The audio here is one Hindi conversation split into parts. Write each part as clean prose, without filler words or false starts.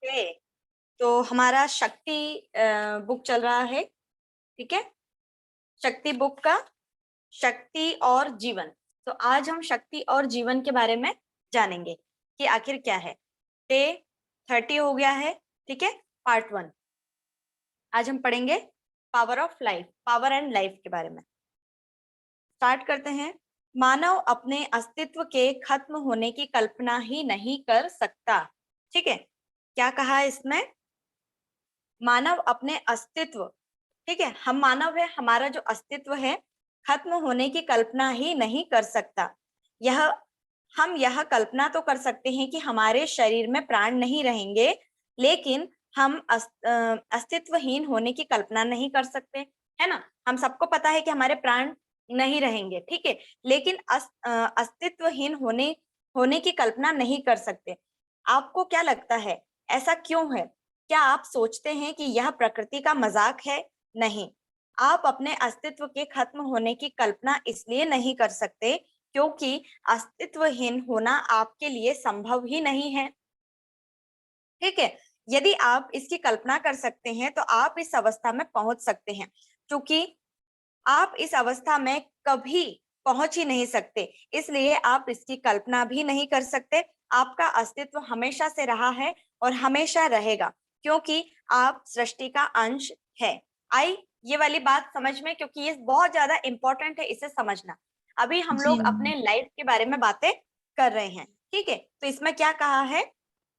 ओके, तो हमारा शक्ति बुक चल रहा है, ठीक है। शक्ति बुक का शक्ति और जीवन। तो आज हम शक्ति और जीवन के बारे में जानेंगे कि आखिर क्या है। डे 30 हो गया है, ठीक है, पार्ट 1। आज हम पढ़ेंगे power of life, power and life के बारे में। स्टार्ट करते हैं। मानव अपने अस्तित्व के खत्म होने की कल्पना ही नहीं कर सकता, ठीक है। क्या कहा है इसमें? मानव अपने अस्तित्व, ठीक है, हम मानव है, हमारा जो अस्तित्व है खत्म होने की कल्पना ही नहीं कर सकता। हम यह कल्पना तो कर सकते हैं कि हमारे शरीर में प्राण नहीं रहेंगे, लेकिन हम अस्तित्वहीन होने की कल्पना नहीं कर सकते, है ना। हम सबको पता है कि हमारे प्राण नहीं रहेंगे, ठीक है, लेकिन अस्तित्वहीन होने की कल्पना नहीं कर सकते। आपको क्या लगता है, ऐसा क्यों है? क्या आप सोचते हैं कि यह प्रकृति का मजाक है? नहीं, आप अपने अस्तित्व के खत्म होने की कल्पना इसलिए नहीं कर सकते क्योंकि अस्तित्वहीन होना आपके लिए संभव ही नहीं है, ठीक है। यदि आप इसकी कल्पना कर सकते हैं तो आप इस अवस्था में पहुंच सकते हैं, क्योंकि आप इस अवस्था में कभी पहुंच ही नहीं सकते, इसलिए आप इसकी कल्पना भी नहीं कर सकते। आपका अस्तित्व हमेशा से रहा है और हमेशा रहेगा, क्योंकि आप सृष्टि का अंश है। आई ये वाली बात समझ में, क्योंकि ये बहुत ज्यादा इंपॉर्टेंट है इसे समझना। अभी हम जी लोग अपने लाइफ के बारे में बातें कर रहे हैं, ठीक है। तो इसमें क्या कहा है,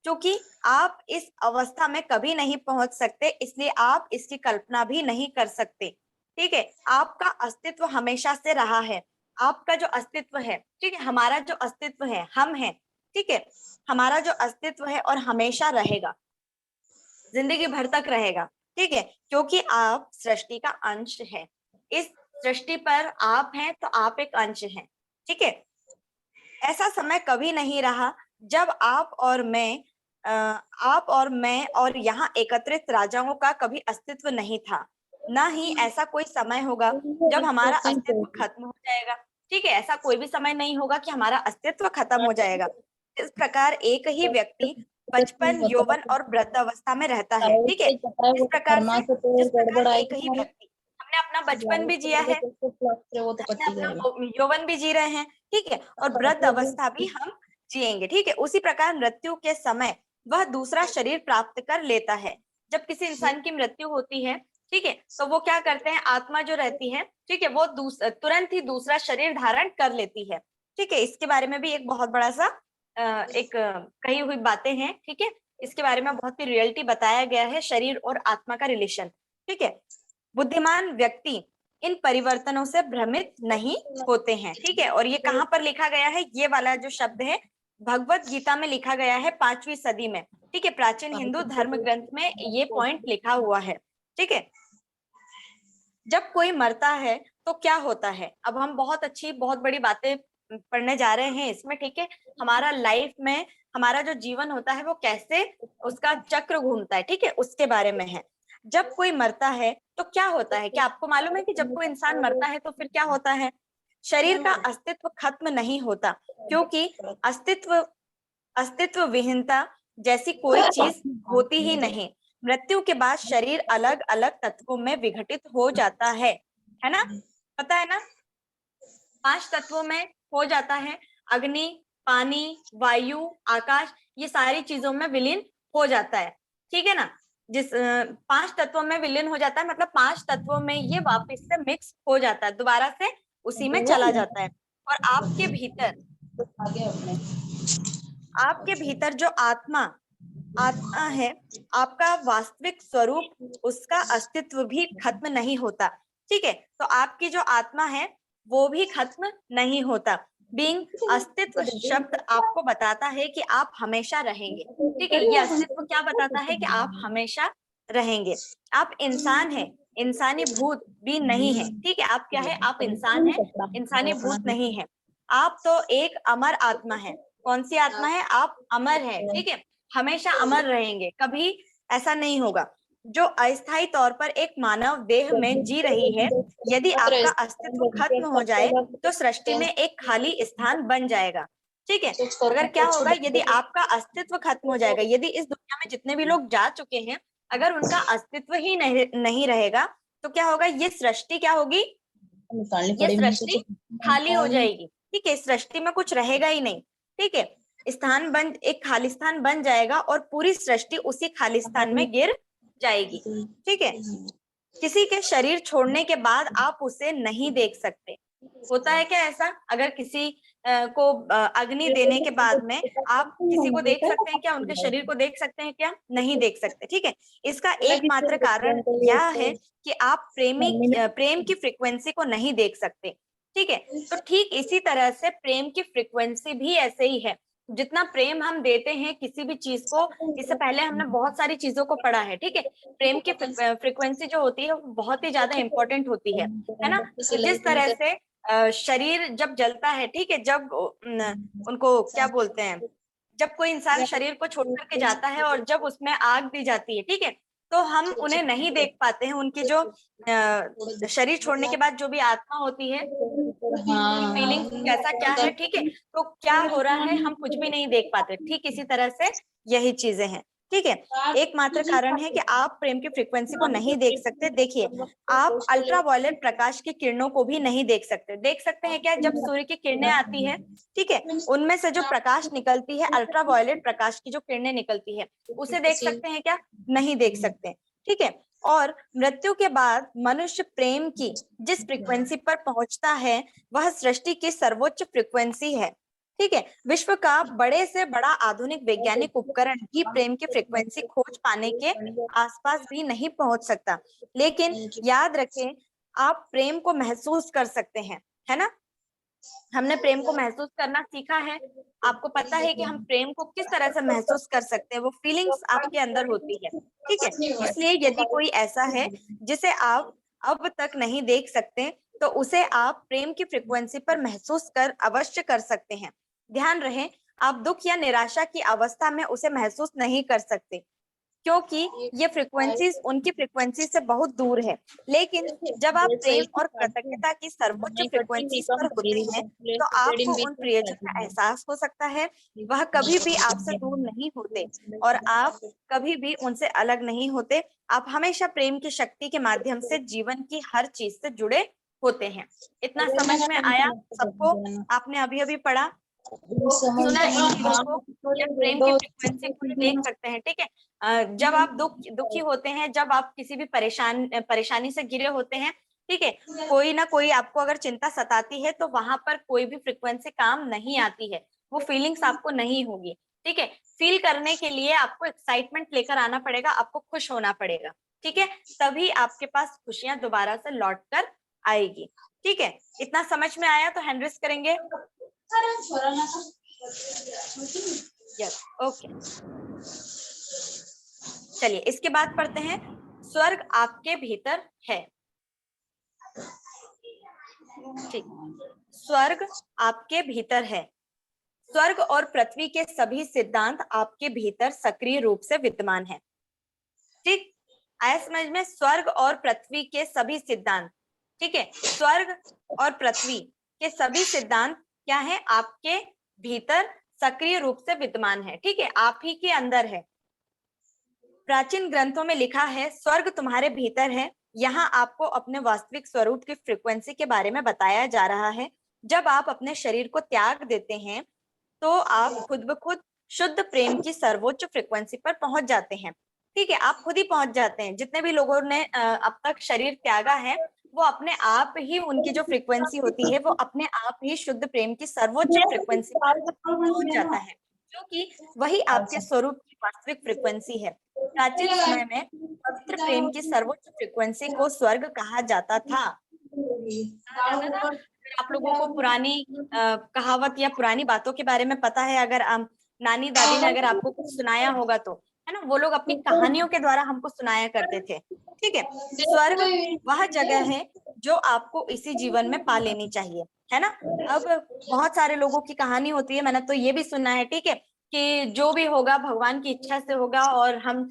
क्योंकि आप इस अवस्था में कभी नहीं पहुंच सकते, इसलिए आप इसकी कल्पना भी नहीं कर सकते, ठीक है। आपका अस्तित्व हमेशा से रहा है, आपका जो अस्तित्व है, ठीक है, हमारा जो अस्तित्व है, हम हैं, ठीक है, हमारा जो अस्तित्व है और हमेशा रहेगा, जिंदगी भर तक रहेगा, ठीक है, क्योंकि आप सृष्टि का अंश है। इस सृष्टि पर आप हैं तो आप एक अंश हैं, ठीक है। ऐसा समय कभी नहीं रहा जब आप और मैं और यहाँ एकत्रित राजाओं का भी अस्तित्व नहीं था। ना ही ऐसा कोई समय होगा जब हमारा अस्तित्व खत्म हो जाएगा, ठीक है। ऐसा कोई भी समय नहीं होगा कि हमारा अस्तित्व खत्म हो जाएगा। इस प्रकार एक ही व्यक्ति बचपन, यौवन और वृद्धावस्था में रहता है, ठीक है। इस प्रकार से जिस प्रकार गड़बड़ एक आएगी ही तुम्हारी। व्यक्ति, हमने अपना बचपन भी जिया है, वो तो हमने कट ही अपना जाएगा। यौवन भी जी रहे हैं, ठीक है, और वृद्ध अवस्था भी हम जिएंगे, ठीक है। उसी प्रकार मृत्यु के समय वह दूसरा शरीर प्राप्त कर लेता है। जब किसी इंसान की मृत्यु होती है, ठीक है, तो वो क्या करते हैं, आत्मा जो रहती है, ठीक है, वो तुरंत ही दूसरा शरीर धारण कर लेती है, ठीक है। इसके बारे में भी एक बहुत बड़ा सा कही हुई बातें हैं, ठीक है। इसके बारे में बहुत ही रियलिटी बताया गया है, शरीर और आत्मा का रिलेशन, ठीक है। बुद्धिमान व्यक्ति इन परिवर्तनों से भ्रमित नहीं होते हैं, ठीक है। और ये कहाँ पर लिखा गया है, ये वाला जो शब्द है भगवत गीता में लिखा गया है 5वीं सदी में, ठीक है। प्राचीन हिंदू धर्म ग्रंथ में ये पॉइंट लिखा हुआ है, ठीक है। जब कोई मरता है तो क्या होता है, अब हम बहुत बड़ी बातें पढ़ने जा रहे हैं इसमें, ठीक है। हमारा लाइफ में हमारा जो जीवन होता है वो कैसे उसका चक्र घूमता है, ठीक है, उसके बारे में है। जब कोई मरता है तो क्या होता है, क्या आपको मालूम है कि जब कोई इंसान मरता है तो फिर क्या होता है? शरीर का अस्तित्व खत्म नहीं होता, क्योंकि अस्तित्व अस्तित्व विहीनता जैसी कोई चीज होती ही नहीं। मृत्यु के बाद शरीर अलग अलग तत्वों में विघटित हो जाता है ना, पता है ना, 5 तत्वों में हो जाता है। अग्नि, पानी, वायु, आकाश, ये सारी चीजों में विलीन हो जाता है, ठीक है ना। 5 तत्वों में विलीन हो जाता है, मतलब 5 तत्वों में ये वापस से मिक्स हो जाता है, दोबारा से उसी में चला जाता है। और आपके भीतर जो आत्मा आत्मा है, आपका वास्तविक स्वरूप, उसका अस्तित्व भी खत्म नहीं होता, ठीक है। तो आपकी जो आत्मा है वो भी खत्म नहीं होता। बीइंग, अस्तित्व शब्द आपको बताता है कि आप हमेशा रहेंगे, ठीक है। ये अस्तित्व क्या बताता है कि आप हमेशा रहेंगे। आप इंसान हैं, इंसानी भूत भी नहीं है, ठीक है। आप क्या है, आप इंसान हैं, इंसानी भूत नहीं है। आप तो एक अमर आत्मा है। कौन सी आत्मा है? आप अमर है, ठीक है, हमेशा अमर रहेंगे, कभी ऐसा नहीं होगा। जो अस्थायी तौर पर एक मानव देह में जी रही है, यदि आपका अस्तित्व खत्म हो जाए तो सृष्टि में एक खाली स्थान बन जाएगा। ठीक है। अगर क्या होगा, यदि आपका अस्तित्व खत्म हो जाएगा, यदि इस दुनिया में जितने भी लोग जा चुके हैं अगर उनका अस्तित्व ही नहीं रहेगा, तो क्या होगा, ये सृष्टि क्या होगी, ये सृष्टि खाली हो जाएगी। ठीक है, सृष्टि में कुछ रहेगा ही नहीं। ठीक है, एक खालिस्तान बन जाएगा और पूरी सृष्टि उसी खालिस्तान में गिर जाएगी। ठीक है, किसी के शरीर छोड़ने के बाद आप उसे नहीं देख सकते। होता है क्या ऐसा, अगर किसी को अग्नि देने के बाद में आप किसी को देख सकते हैं क्या, उनके शरीर को देख सकते हैं क्या, नहीं देख सकते। ठीक है, इसका एकमात्र कारण यह है कि आप प्रेम की फ्रीक्वेंसी को नहीं देख सकते। ठीक है, तो ठीक इसी तरह से प्रेम की फ्रीक्वेंसी भी ऐसे ही है। जितना प्रेम हम देते हैं किसी भी चीज को, इससे पहले हमने बहुत सारी चीजों को पढ़ा है। ठीक है, प्रेम की फ्रीक्वेंसी जो होती है वो बहुत ही ज्यादा इंपॉर्टेंट होती है ना। तो जिस तरह से शरीर जब जलता है, ठीक है, जब उनको क्या बोलते हैं, जब कोई इंसान शरीर को छोड़ करके जाता है और जब उसमें आग दी जाती है, ठीक है, तो हम उन्हें नहीं देख पाते हैं, उनकी जो शरीर छोड़ने के बाद जो भी आत्मा होती है, फीलिंग कैसा क्या है, ठीक है, तो क्या हो रहा है हम कुछ भी नहीं देख पाते। ठीक इसी तरह से यही चीजें हैं। ठीक है, एकमात्र कारण है कि आप प्रेम की फ्रीक्वेंसी को नहीं देख सकते। देखिए, आप अल्ट्रावायलेट प्रकाश की किरणों को भी नहीं देख सकते। देख सकते हैं क्या, जब सूर्य की किरणें आती है, ठीक है, उनमें से जो प्रकाश निकलती है, अल्ट्रावायलेट प्रकाश की जो किरणें निकलती है, उसे देख सकते हैं क्या, नहीं देख सकते। ठीक है, और मृत्यु के बाद मनुष्य प्रेम की जिस फ्रीक्वेंसी पर पहुंचता है वह सृष्टि की सर्वोच्च फ्रीक्वेंसी है। ठीक है, विश्व का बड़े से बड़ा आधुनिक वैज्ञानिक उपकरण भी प्रेम की फ्रीक्वेंसी खोज पाने के आसपास भी नहीं पहुंच सकता। लेकिन याद रखें, आप प्रेम को महसूस कर सकते हैं, है ना। हमने प्रेम को महसूस करना सीखा है। आपको पता है कि हम प्रेम को किस तरह से महसूस कर सकते हैं, वो फीलिंग्स आपके अंदर होती है। ठीक है, इसलिए यदि कोई ऐसा है जिसे आप अब तक नहीं देख सकते, तो उसे आप प्रेम की फ्रीक्वेंसी पर महसूस कर अवश्य कर सकते हैं। ध्यान रहे, आप दुख या निराशा की अवस्था में उसे महसूस नहीं कर सकते, क्योंकि ये फ्रीक्वेंसीज उनकी फ्रीक्वेंसी से बहुत दूर है। लेकिन जब आप प्रेम और कृतज्ञता की सर्वोच्च फ्रीक्वेंसीज पर होते हैं, तो आपको उन प्रियजन का एहसास हो सकता है। वह कभी भी आपसे दूर नहीं होते और आप कभी भी उनसे अलग नहीं होते। आप हमेशा प्रेम की शक्ति के माध्यम से जीवन की हर चीज से जुड़े होते हैं। इतना समझ में आया सबको? आपने अभी अभी पढ़ा सुना इन चीजों को, या प्रेम की फ्रीक्वेंसी को ही देख सकते हैं। ठीक है, जब आप दुखी होते हैं, जब आप किसी भी परेशानी से घिरे होते हैं, ठीक है, कोई ना कोई आपको अगर चिंता सताती है, तो वहां पर कोई भी फ्रीक्वेंसी काम नहीं आती है, वो फीलिंग्स आपको नहीं होगी। ठीक है, फील करने के लिए आपको एक्साइटमेंट लेकर आना पड़ेगा, आपको खुश होना पड़ेगा। ठीक है, तभी आपके पास खुशियां दोबारा से लौट कर आएगी। ठीक है, इतना समझ में आया तो हैंड रेज करेंगे। Yes, okay. चलिए इसके बाद पढ़ते हैं, स्वर्ग आपके भीतर है। ठीक, स्वर्ग आपके भीतर है। स्वर्ग और पृथ्वी के सभी सिद्धांत आपके भीतर सक्रिय रूप से विद्यमान है। ठीक, आया समझ में? स्वर्ग और पृथ्वी के सभी सिद्धांत, ठीक है, स्वर्ग और पृथ्वी के सभी सिद्धांत क्या है, आपके भीतर सक्रिय रूप से विद्यमान है। ठीक है, आप ही के अंदर है। प्राचीन ग्रंथों में लिखा है, स्वर्ग तुम्हारे भीतर है। यहाँ आपको अपने वास्तविक स्वरूप की फ्रीक्वेंसी के बारे में बताया जा रहा है। जब आप अपने शरीर को त्याग देते हैं, तो आप खुद ब खुद शुद्ध प्रेम की सर्वोच्च फ्रीक्वेंसी पर पहुंच जाते हैं। ठीक है, आप खुद ही पहुंच जाते हैं। जितने भी लोगों ने अब तक शरीर त्यागा है, वो अपने आप ही, उनकी जो फ्रीक्वेंसी होती है वो अपने आप ही शुद्ध प्रेम की सर्वोच्च फ्रीक्वेंसी पर पहुंच जाता है, क्योंकि वही आपके स्वरूप की वास्तविक फ्रीक्वेंसी है। प्राचीन समय में पवित्र प्रेम की सर्वोच्च फ्रीक्वेंसी को स्वर्ग कहा जाता था। कहा जाता था। अगर आप लोगों को पुरानी कहावत या पुरानी बातों के बारे में पता है, अगर नानी दादी ने अगर आपको कुछ सुनाया होगा, तो है ना, वो लोग अपनी कहानियों के द्वारा हमको सुनाया करते थे। ठीक है, स्वर्ग वह जगह है जो आपको इसी जीवन में पा लेनी चाहिए, है ना। अब बहुत सारे लोगों की कहानी होती है, मैंने तो ये भी सुना है, ठीक है, कि जो भी होगा भगवान की इच्छा से होगा, और हम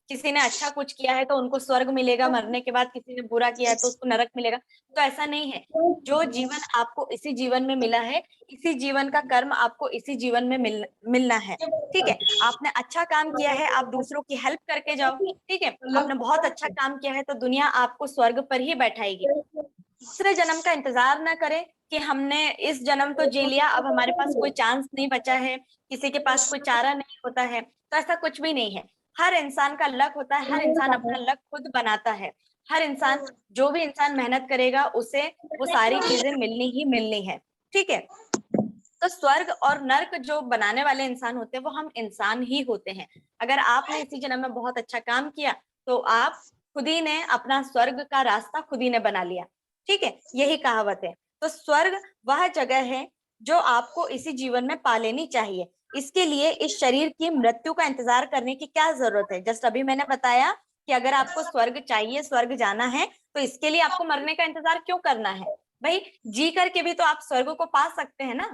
किसी ने अच्छा कुछ किया है तो उनको स्वर्ग मिलेगा मरने के बाद, किसी ने बुरा किया है तो उसको नरक मिलेगा। तो ऐसा नहीं है। जो जीवन आपको इसी जीवन में मिला है, इसी जीवन का कर्म आपको इसी जीवन में मिलना है। ठीक है, आपने अच्छा काम किया है, आप दूसरों की हेल्प करके जाओ। ठीक है, आपने बहुत अच्छा काम किया है तो दुनिया आपको स्वर्ग पर ही बैठाएगी। दूसरे जन्म का इंतजार ना करें कि हमने इस जन्म तो जी लिया, अब हमारे पास कोई चांस नहीं बचा है, किसी के पास कोई चारा नहीं होता है। तो ऐसा कुछ भी नहीं है। हर इंसान का लक होता है, हर इंसान अपना लक खुद बनाता है। हर इंसान, जो भी इंसान मेहनत करेगा उसे वो सारी चीजें मिलनी ही मिलनी है। ठीक है, तो स्वर्ग और नर्क जो बनाने वाले इंसान होते हैं वो हम इंसान ही होते हैं। अगर आपने इसी जन्म में बहुत अच्छा काम किया तो आप खुद ही ने अपना स्वर्ग का रास्ता खुद ही ने बना लिया। ठीक है, यही कहावत है। तो स्वर्ग वह जगह है जो आपको इसी जीवन में पा लेनी चाहिए। इसके लिए इस शरीर की मृत्यु का इंतजार करने की क्या जरूरत है? जस्ट अभी मैंने बताया कि अगर आपको स्वर्ग चाहिए, स्वर्ग जाना है, तो इसके लिए आपको मरने का इंतजार क्यों करना है? भाई, जी करके भी तो आप स्वर्ग को पा सकते हैं ना।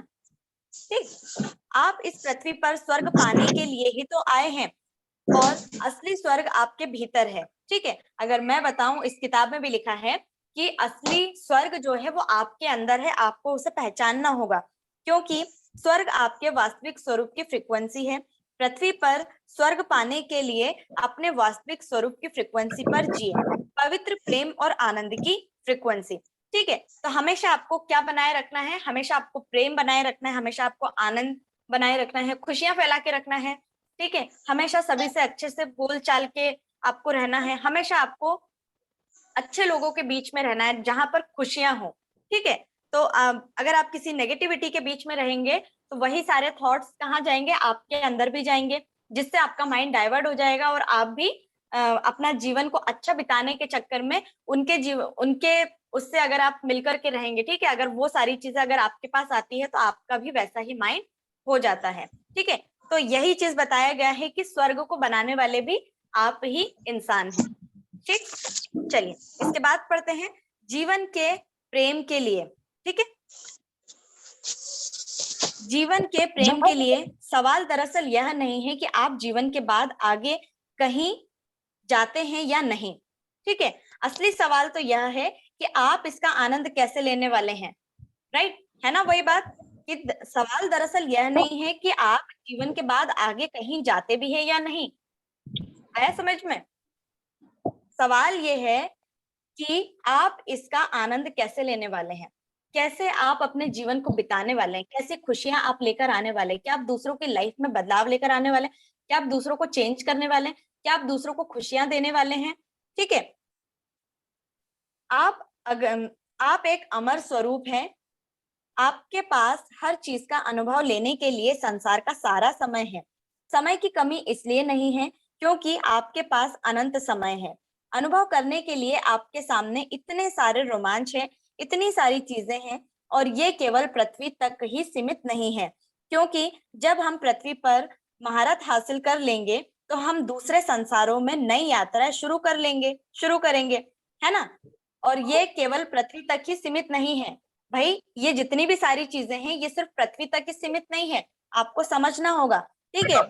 ठीक, आप इस पृथ्वी पर स्वर्ग पाने के लिए ही तो आए हैं, और असली स्वर्ग आपके भीतर है। ठीक है, अगर मैं बताऊं, इस किताब में भी लिखा है कि असली स्वर्ग जो है वो आपके अंदर है, आपको उसे पहचानना होगा, क्योंकि स्वर्ग आपके वास्तविक स्वरूप की फ्रीक्वेंसी है। पृथ्वी पर स्वर्ग पाने के लिए अपने वास्तविक स्वरूप की फ्रीक्वेंसी पर जिए, पवित्र प्रेम और आनंद की फ्रीक्वेंसी। ठीक है, तो हमेशा आपको क्या बनाए रखना है? हमेशा आपको प्रेम बनाए रखना है, हमेशा आपको आनंद बनाए रखना है, खुशियां फैला के रखना है। ठीक है, हमेशा सभी से अच्छे से बोल चाल के आपको रहना है, हमेशा आपको अच्छे लोगों के बीच में रहना है जहां पर खुशियां हो। ठीक है, तो अगर आप किसी नेगेटिविटी के बीच में रहेंगे तो वही सारे थॉट्स कहाँ जाएंगे? आपके अंदर भी जाएंगे, जिससे आपका माइंड डाइवर्ट हो जाएगा और आप भी अपना जीवन को अच्छा बिताने के चक्कर में उनके उससे अगर आप मिलकर के रहेंगे, ठीक है, अगर वो सारी चीजें अगर आपके पास आती है तो आपका भी वैसा ही माइंड हो जाता है। ठीक है, तो यही चीज बताया गया है कि स्वर्ग को बनाने वाले भी आप ही इंसान हैं। ठीक, चलिए इसके बाद पढ़ते हैं जीवन के प्रेम के लिए। ठीक है, जीवन के प्रेम के लिए सवाल दरअसल यह नहीं है कि आप जीवन के बाद आगे कहीं जाते हैं या नहीं। ठीक है, असली सवाल तो यह है कि आप इसका आनंद कैसे लेने वाले हैं। राइट, है ना वही बात कि सवाल दरअसल यह नहीं है कि आप जीवन के बाद आगे कहीं जाते भी हैं या नहीं। आया समझ में? सवाल ये है कि आप इसका आनंद कैसे लेने वाले हैं, कैसे आप अपने जीवन को बिताने वाले हैं, कैसे खुशियां आप लेकर आने वाले हैं, क्या आप दूसरों की लाइफ में बदलाव लेकर आने वाले हैं, क्या आप दूसरों को चेंज करने वाले हैं, क्या आप दूसरों को खुशियां देने वाले हैं। ठीक है, आप एक अमर स्वरूप हैं। आपके पास हर चीज का अनुभव लेने के लिए संसार का सारा समय है। समय की कमी इसलिए नहीं है क्योंकि आपके पास अनंत समय है। अनुभव करने के लिए आपके सामने इतने सारे रोमांच हैं, इतनी सारी चीजें हैं, और ये केवल पृथ्वी तक ही सीमित नहीं है, क्योंकि जब हम पृथ्वी पर महारत हासिल कर लेंगे तो हम दूसरे संसारों में नई यात्रा शुरू करेंगे, है ना। और ये केवल पृथ्वी तक ही सीमित नहीं है। भाई, ये जितनी भी सारी चीजें हैं ये सिर्फ पृथ्वी तक ही सीमित नहीं है, आपको समझना होगा। ठीक है,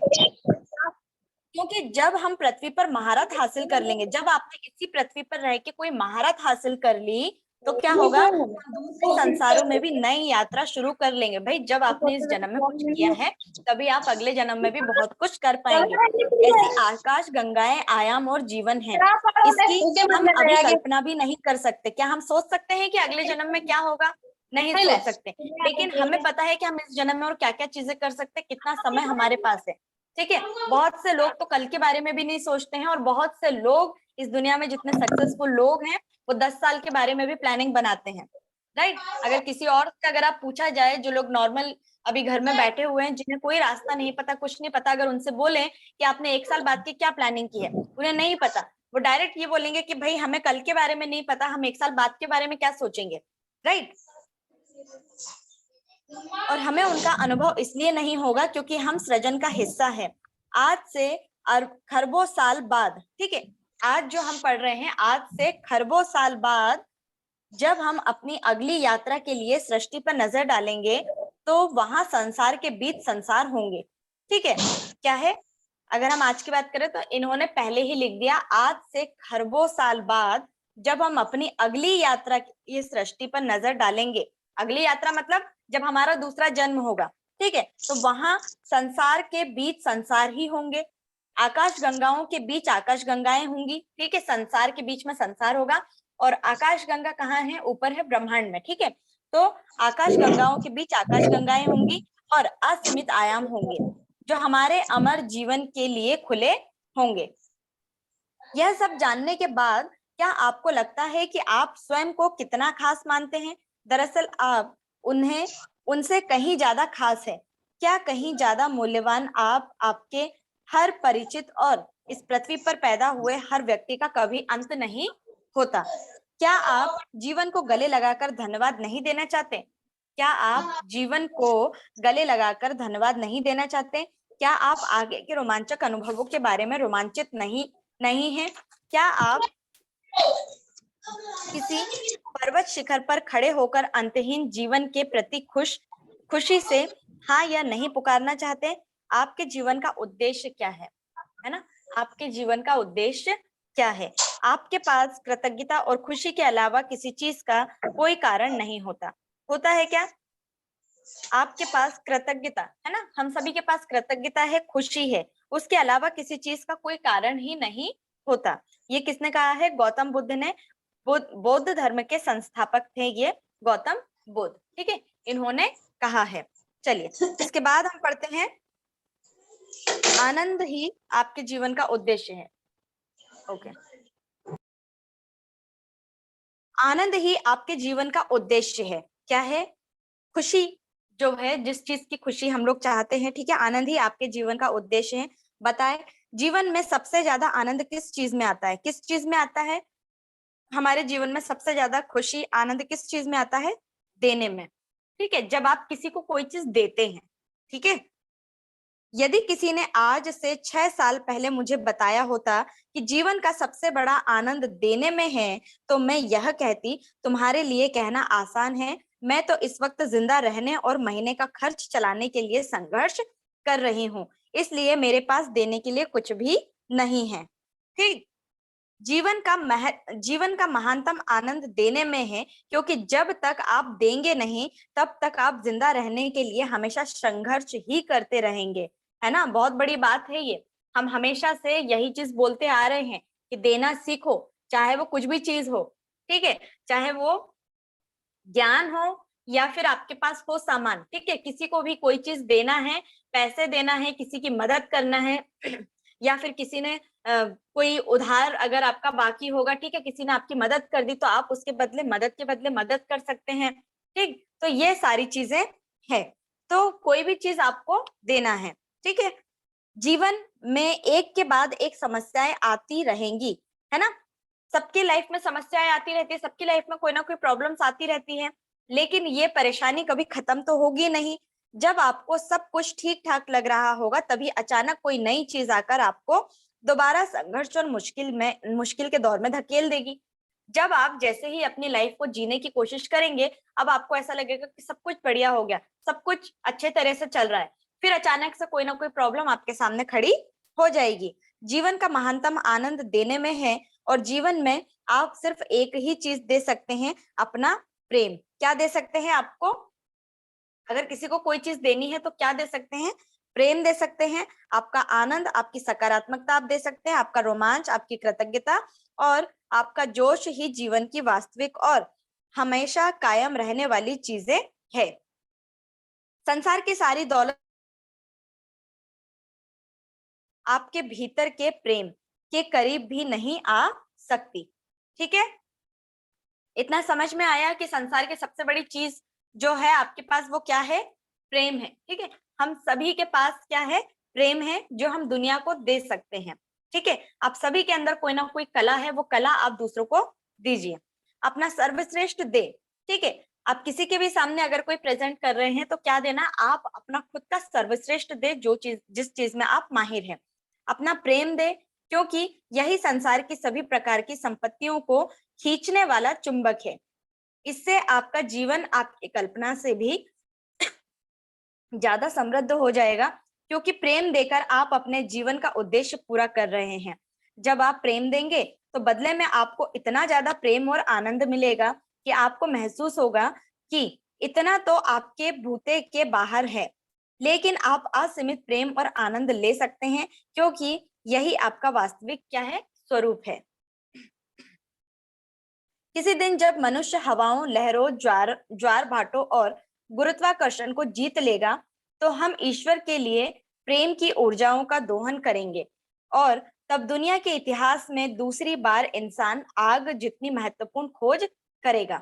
क्योंकि जब हम पृथ्वी पर महारत हासिल कर लेंगे, जब आपने इसी पृथ्वी पर रह के कोई महारत हासिल कर ली, तो क्या होगा? हम दूसरे संसारों में भी नई यात्रा शुरू कर लेंगे। भाई, जब आपने इस जन्म में कुछ किया है तभी आप अगले जन्म में भी बहुत कुछ कर पाएंगे। ऐसी आकाश गंगाएं आयाम और जीवन है, इसकी हम अभी कल्पना भी नहीं कर सकते। क्या हम सोच सकते हैं कि अगले जन्म में क्या होगा? नहीं सोच सकते, लेकिन हमें पता है कि हम इस जन्म में और क्या क्या चीजें कर सकते हैं, कितना समय हमारे पास है। ठीक है, बहुत से लोग तो कल के बारे में भी नहीं सोचते हैं, और बहुत से लोग इस दुनिया में जितने सक्सेसफुल लोग हैं वो 10 साल के बारे में भी प्लानिंग बनाते हैं। राइट, अगर किसी और से अगर आप पूछा जाए, जो लोग नॉर्मल अभी घर में बैठे हुए हैं, जिन्हें कोई रास्ता नहीं पता, कुछ नहीं पता, अगर उनसे बोले कि आपने 1 साल बाद की क्या प्लानिंग की है, उन्हें नहीं पता। वो डायरेक्ट ये बोलेंगे कि भाई हमें कल के बारे में नहीं पता, हम 1 साल बाद के बारे में क्या सोचेंगे। राइट, और हमें उनका अनुभव इसलिए नहीं होगा क्योंकि हम सृजन का हिस्सा है। आज से खरबों साल बाद, ठीक है, आज जो हम पढ़ रहे हैं, आज से खरबों साल बाद जब हम अपनी अगली यात्रा के लिए सृष्टि पर नजर डालेंगे तो वहां संसार के बीच संसार होंगे। ठीक है, क्या है? अगर हम आज की बात करें तो इन्होंने पहले ही लिख दिया, आज से खरबों साल बाद जब हम अपनी अगली यात्रा की सृष्टि पर नजर डालेंगे, अगली यात्रा मतलब जब हमारा दूसरा जन्म होगा, ठीक है, तो वहां संसार के बीच संसार ही होंगे, आकाश गंगाओं के बीच आकाश गंगाएं होंगी, ठीक है, संसार के बीच में संसार होगा, और आकाश गंगा कहाँ है, ऊपर है ब्रह्मांड में, ठीक है। तो आकाश गंगाओं के बीच आकाश गंगाएं होंगी और असीमित आयाम होंगे जो हमारे अमर जीवन के लिए खुले होंगे। यह सब जानने के बाद क्या आपको लगता है कि आप स्वयं को कितना खास मानते हैं? दरअसल आप उन्हें उनसे कहीं ज्यादा खास है। क्या कहीं ज्यादा मूल्यवान आप आपके हर परिचित और इस पृथ्वी पर पैदा हुए हर व्यक्ति का कभी अंत नहीं होता? क्या आप जीवन को गले लगाकर धन्यवाद नहीं देना चाहते? क्या आप जीवन को गले लगाकर धन्यवाद नहीं देना चाहते? क्या आप आगे के रोमांचक अनुभवों के बारे में रोमांचित नहीं है? क्या आप किसी पर्वत शिखर पर खड़े होकर अंतहीन जीवन के प्रति खुशी से हाँ या नहीं पुकारना चाहते? आपके जीवन का उद्देश्य क्या है ना? आपके जीवन का उद्देश्य क्या है? आपके पास कृतज्ञता और खुशी के अलावा किसी चीज का कोई कारण नहीं होता। होता है क्या? आपके पास कृतज्ञता है ना, हम सभी के पास कृतज्ञता है, खुशी है, उसके अलावा किसी चीज का कोई कारण ही नहीं होता। ये किसने कहा है? गौतम बुद्ध ने। बौद्ध धर्म के संस्थापक थे ये गौतम बुद्ध, ठीक है, इन्होंने कहा है। चलिए इसके बाद हम पढ़ते हैं, आनंद ही आपके जीवन का उद्देश्य है। ओके, आनंद ही आपके जीवन का उद्देश्य है। क्या है? खुशी जो है, जिस चीज की खुशी हम लोग चाहते हैं, ठीक है, आनंद ही आपके जीवन का उद्देश्य है। बताए, जीवन में सबसे ज्यादा आनंद किस चीज में आता है? किस चीज में आता है? हमारे जीवन में सबसे ज्यादा खुशी आनंद किस चीज में आता है? देने में, ठीक है, जब आप किसी को कोई चीज देते हैं, ठीक है। यदि किसी ने आज से 6 साल पहले मुझे बताया होता कि जीवन का सबसे बड़ा आनंद देने में है, तो मैं यह कहती, तुम्हारे लिए कहना आसान है, मैं तो इस वक्त जिंदा रहने और महीने का खर्च चलाने के लिए संघर्ष कर रही हूँ, इसलिए मेरे पास देने के लिए कुछ भी नहीं है। ठीक, जीवन का महानतम आनंद देने में है, क्योंकि जब तक आप देंगे नहीं, तब तक आप जिंदा रहने के लिए हमेशा संघर्ष ही करते रहेंगे, है ना। बहुत बड़ी बात है ये, हम हमेशा से यही चीज बोलते आ रहे हैं कि देना सीखो, चाहे वो कुछ भी चीज हो, ठीक है, चाहे वो ज्ञान हो या फिर आपके पास हो सामान, ठीक है, किसी को भी कोई चीज देना है, पैसे देना है, किसी की मदद करना है या फिर किसी ने कोई उधार अगर आपका बाकी होगा, ठीक है, किसी ने आपकी मदद कर दी तो आप उसके बदले मदद के बदले मदद कर सकते हैं, ठीक। तो ये सारी चीजें है, तो कोई भी चीज आपको देना है, ठीक है। जीवन में एक के बाद एक समस्याएं आती रहेंगी, है ना, सबकी लाइफ में समस्याएं आती रहती है, सबकी लाइफ में कोई ना कोई प्रॉब्लम्स आती रहती है, लेकिन ये परेशानी कभी खत्म तो होगी नहीं। जब आपको सब कुछ ठीक ठाक लग रहा होगा, तभी अचानक कोई नई चीज आकर आपको दोबारा संघर्ष और मुश्किल के दौर में धकेल देगी। जब आप जैसे ही अपनी लाइफ को जीने की कोशिश करेंगे, अब आपको ऐसा लगेगा कि सब कुछ बढ़िया हो गया, सब कुछ अच्छे तरह से चल रहा है, फिर अचानक से कोई ना कोई प्रॉब्लम आपके सामने खड़ी हो जाएगी। जीवन का महानतम आनंद देने में है, और जीवन में आप सिर्फ एक ही चीज दे सकते हैं, अपना प्रेम। क्या दे सकते हैं? आपको अगर किसी को कोई चीज देनी है तो क्या दे सकते हैं? प्रेम दे सकते हैं, आपका आनंद, आपकी सकारात्मकता आप दे सकते हैं, आपका रोमांच, आपकी कृतज्ञता और आपका जोश ही जीवन की वास्तविक और हमेशा कायम रहने वाली चीजें है। संसार की सारी दौलत आपके भीतर के प्रेम के करीब भी नहीं आ सकती, ठीक है। इतना समझ में आया कि संसार की सबसे बड़ी चीज जो है आपके पास, वो क्या है? प्रेम है, ठीक है। हम सभी के पास क्या है? प्रेम है, जो हम दुनिया को दे सकते हैं, ठीक है। आप सभी के अंदर कोई ना कोई कला है, वो कला आप दूसरों को दीजिए, अपना सर्वश्रेष्ठ दे, ठीक है। आप किसी के भी सामने अगर कोई प्रेजेंट कर रहे हैं तो क्या देना? आप अपना खुद का सर्वश्रेष्ठ दे, जो चीज जिस चीज में आप माहिर हैं, अपना प्रेम दे, क्योंकि यही संसार की सभी प्रकार की संपत्तियों को खींचने वाला चुंबक है। इससे आपका जीवन आपकी कल्पना से भी ज्यादा समृद्ध हो जाएगा, क्योंकि प्रेम देकर आप अपने जीवन का उद्देश्य पूरा कर रहे हैं। जब आप प्रेम देंगे तो बदले में आपको इतना ज्यादा प्रेम और आनंद मिलेगा कि आपको महसूस होगा कि इतना तो आपके भूते के बाहर है, लेकिन आप असीमित प्रेम और आनंद ले सकते हैं, क्योंकि यही आपका वास्तविक क्या है, स्वरूप है। किसी दिन जब मनुष्य हवाओं, लहरों, ज्वार भाटों और गुरुत्वाकर्षण को जीत लेगा, तो हम ईश्वर के लिए प्रेम की ऊर्जाओं का दोहन करेंगे, और तब दुनिया के इतिहास में दूसरी बार इंसान आग जितनी महत्वपूर्ण खोज करेगा।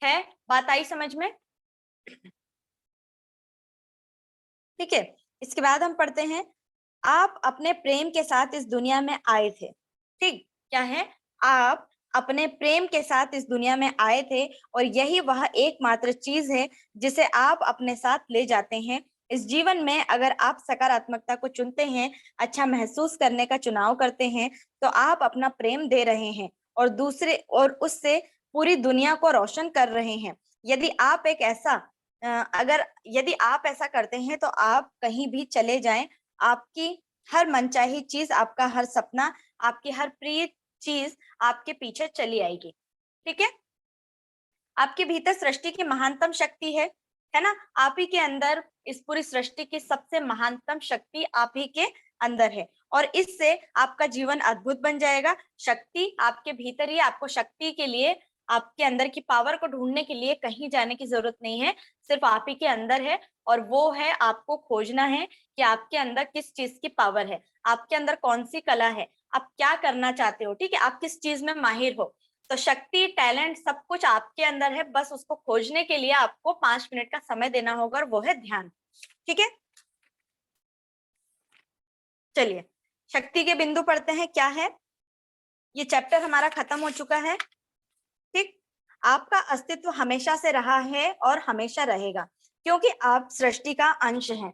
है बात आई समझ में? ठीक है, इसके बाद हम पढ़ते हैं, आप अपने प्रेम के साथ इस दुनिया में आए थे। ठीक, क्या है, आप अपने प्रेम के साथ इस दुनिया में आए थे, और यही वह एकमात्र चीज है जिसे आप अपने साथ ले जाते हैं इस जीवन में। अगर आप सकारात्मकता को चुनते हैं, अच्छा महसूस करने का चुनाव करते हैं, तो आप अपना प्रेम दे रहे हैं और दूसरे और उससे पूरी दुनिया को रोशन कर रहे हैं। यदि आप एक ऐसा अगर यदि आप ऐसा करते हैं, तो आप कहीं भी चले जाएं, आपकी हर मनचाही चीज, आपका हर सपना, आपकी हर प्रिय चीज आपके पीछे चली आएगी। ठीक है, आपके भीतर सृष्टि की महानतम शक्ति है ना? आप ही के अंदर इस पूरी सृष्टि की सबसे महानतम शक्ति आप ही के अंदर है, और इससे आपका जीवन अद्भुत बन जाएगा। शक्ति आपके भीतर ही, आपको शक्ति के लिए, आपके अंदर की पावर को ढूंढने के लिए कहीं जाने की जरूरत नहीं है, सिर्फ आप ही के अंदर है। और वो है, आपको खोजना है कि आपके अंदर किस चीज की पावर है, आपके अंदर कौन सी कला है, आप क्या करना चाहते हो। ठीक है, आप किस चीज में माहिर हो। तो शक्ति, टैलेंट, सब कुछ आपके अंदर है, बस उसको खोजने के लिए आपको 5 मिनट का समय देना होगा, और वो है ध्यान। ठीक है, चलिए शक्ति के बिंदु पढ़ते हैं, क्या है। ये चैप्टर हमारा खत्म हो चुका है। ठीक, आपका अस्तित्व हमेशा से रहा है और हमेशा रहेगा, क्योंकि आप सृष्टि का अंश हैं।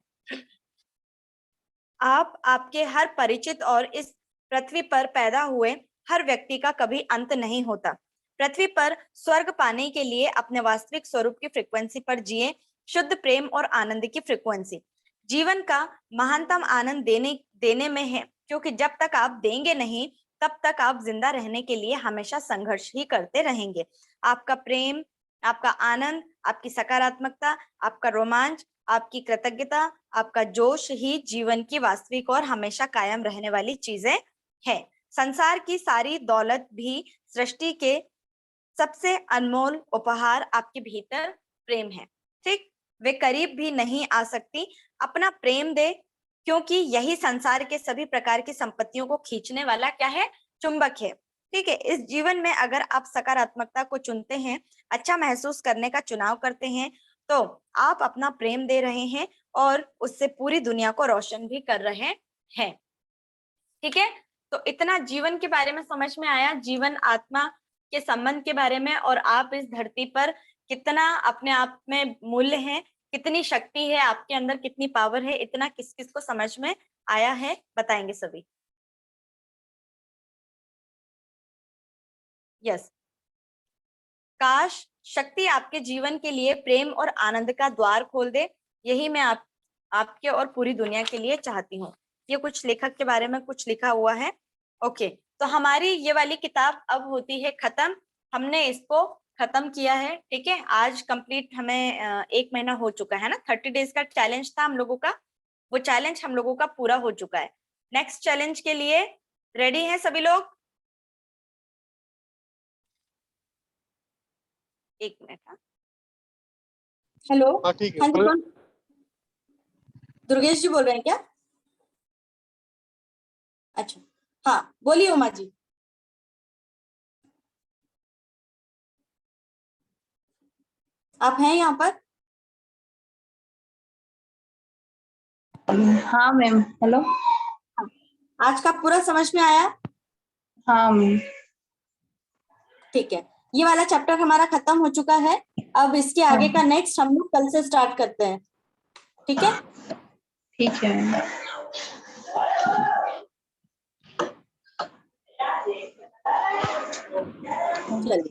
आप, आपके हर परिचित और इस पृथ्वी पर पैदा हुए हर व्यक्ति का कभी अंत नहीं होता। पृथ्वी पर स्वर्ग पाने के लिए अपने वास्तविक स्वरूप की फ्रीक्वेंसी पर जिए, शुद्ध प्रेम और आनंद की फ्रीक्वेंसी। जीवन का महानतम आनंद देने में है, क्योंकि जब तक आप देंगे नहीं, तब तक आप जिंदा रहने के लिए हमेशा संघर्ष ही करते रहेंगे। आपका प्रेम, आपका आनंद, आपकी सकारात्मकता, आपका रोमांच, आपकी कृतज्ञता, आपका जोश ही जीवन की वास्तविक और हमेशा कायम रहने वाली चीजें हैं। संसार की सारी दौलत भी, सृष्टि के सबसे अनमोल उपहार आपके भीतर प्रेम है। ठीक, वे करीब भी नहीं आ सकती। अपना प्रेम दे, क्योंकि यही संसार के सभी प्रकार की संपत्तियों को खींचने वाला क्या है, चुंबक है। ठीक है, इस जीवन में अगर आप सकारात्मकता को चुनते हैं, अच्छा महसूस करने का चुनाव करते हैं, तो आप अपना प्रेम दे रहे हैं और उससे पूरी दुनिया को रोशन भी कर रहे हैं। ठीक है, तो इतना जीवन के बारे में समझ में आया, जीवन आत्मा के संबंध के बारे में, और आप इस धरती पर कितना अपने आप में मूल्य है, कितनी शक्ति है आपके अंदर, कितनी पावर है, इतना किस किस को समझ में आया है, बताएंगे सभी। यस, काश शक्ति आपके जीवन के लिए प्रेम और आनंद का द्वार खोल दे। यही मैं आपके और पूरी दुनिया के लिए चाहती हूँ। ये कुछ लेखक के बारे में कुछ लिखा हुआ है। ओके, तो हमारी ये वाली किताब अब होती है खत्म, हमने इसको खत्म किया है। ठीक है, आज कंप्लीट हमें 1 महीना हो चुका है ना। 30 डेज का चैलेंज था हम लोगों का, वो चैलेंज हम लोगों का पूरा हो चुका है। नेक्स्ट चैलेंज के लिए रेडी हैं सभी लोग? 1 मिनट। हेलो, हाँ ठीक है। हाँ जी, कौन? दुर्गेश जी बोल रहे हैं क्या? अच्छा, हाँ बोलिए उमा जी। आप हैं यहाँ पर? हाँ मैम, हेलो। आज का पूरा समझ में आया? हाँ मैम। ठीक है, ये वाला चैप्टर हमारा खत्म हो चुका है। अब इसके आगे का नेक्स्ट हम लोग कल से स्टार्ट करते हैं। ठीक है, ठीक है मैम। चलिए।